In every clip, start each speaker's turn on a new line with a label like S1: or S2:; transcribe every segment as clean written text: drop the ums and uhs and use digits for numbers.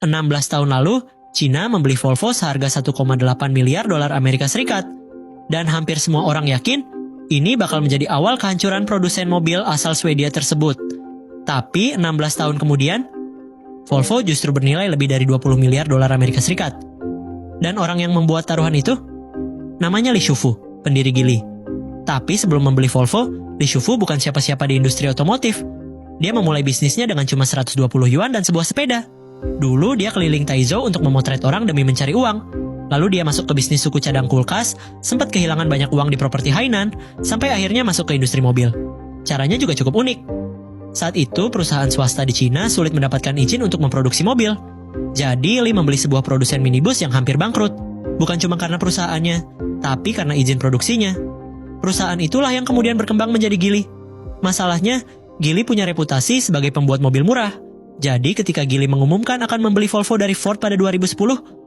S1: 16 tahun lalu, Cina membeli Volvo seharga 1,8 miliar dolar Amerika Serikat. Dan hampir semua orang yakin, ini bakal menjadi awal kehancuran produsen mobil asal Swedia tersebut. Tapi 16 tahun kemudian, Volvo justru bernilai lebih dari 20 miliar dolar Amerika Serikat. Dan orang yang membuat taruhan itu, namanya Li Shufu, pendiri Geely. Tapi sebelum membeli Volvo, Li Shufu bukan siapa-siapa di industri otomotif. Dia memulai bisnisnya dengan cuma 120 yuan dan sebuah sepeda. Dulu dia keliling Taizhou untuk memotret orang demi mencari uang. Lalu dia masuk ke bisnis suku cadang kulkas, sempat kehilangan banyak uang di properti Hainan, sampai akhirnya masuk ke industri mobil. Caranya juga cukup unik. Saat itu, perusahaan swasta di Cina sulit mendapatkan izin untuk memproduksi mobil. Jadi, Li membeli sebuah produsen minibus yang hampir bangkrut. Bukan cuma karena perusahaannya, tapi karena izin produksinya. Perusahaan itulah yang kemudian berkembang menjadi Geely. Masalahnya, Geely punya reputasi sebagai pembuat mobil murah. Jadi, ketika Geely mengumumkan akan membeli Volvo dari Ford pada 2010,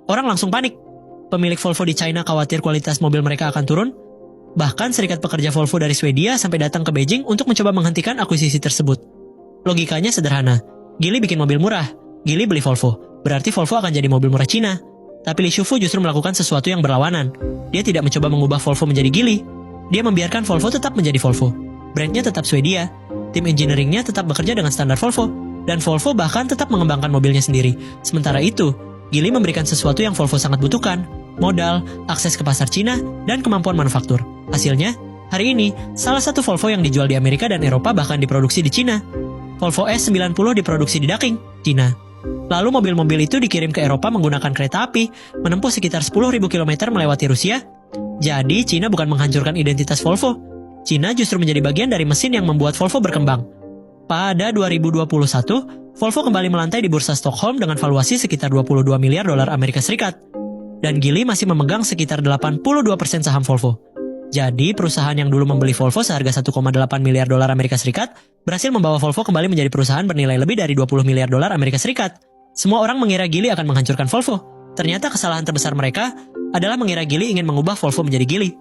S1: orang langsung panik. Pemilik Volvo di China khawatir kualitas mobil mereka akan turun. Bahkan serikat pekerja Volvo dari Swedia sampai datang ke Beijing untuk mencoba menghentikan akuisisi tersebut. Logikanya sederhana. Geely bikin mobil murah, Geely beli Volvo. Berarti Volvo akan jadi mobil murah Cina. Tapi Li Shufu justru melakukan sesuatu yang berlawanan. Dia tidak mencoba mengubah Volvo menjadi Geely. Dia membiarkan Volvo tetap menjadi Volvo. Brandnya tetap Swedia. Tim engineeringnya tetap bekerja dengan standar Volvo. Dan Volvo bahkan tetap mengembangkan mobilnya sendiri. Sementara itu, Geely memberikan sesuatu yang Volvo sangat butuhkan. Modal, akses ke pasar Cina, dan kemampuan manufaktur. Hasilnya, hari ini, salah satu Volvo yang dijual di Amerika dan Eropa bahkan diproduksi di Cina. Volvo S90 diproduksi di Daqing, Cina. Lalu mobil-mobil itu dikirim ke Eropa menggunakan kereta api, menempuh sekitar 10.000 km melewati Rusia. Jadi, Cina bukan menghancurkan identitas Volvo. Cina justru menjadi bagian dari mesin yang membuat Volvo berkembang. Pada 2021, Volvo kembali melantai di bursa Stockholm dengan valuasi sekitar 22 miliar dolar Amerika Serikat. Dan Geely masih memegang sekitar 82% saham Volvo. Jadi, perusahaan yang dulu membeli Volvo seharga 1,8 miliar dolar Amerika Serikat berhasil membawa Volvo kembali menjadi perusahaan bernilai lebih dari 20 miliar dolar Amerika Serikat. Semua orang mengira Geely akan menghancurkan Volvo. Ternyata kesalahan terbesar mereka adalah mengira Geely ingin mengubah Volvo menjadi Geely.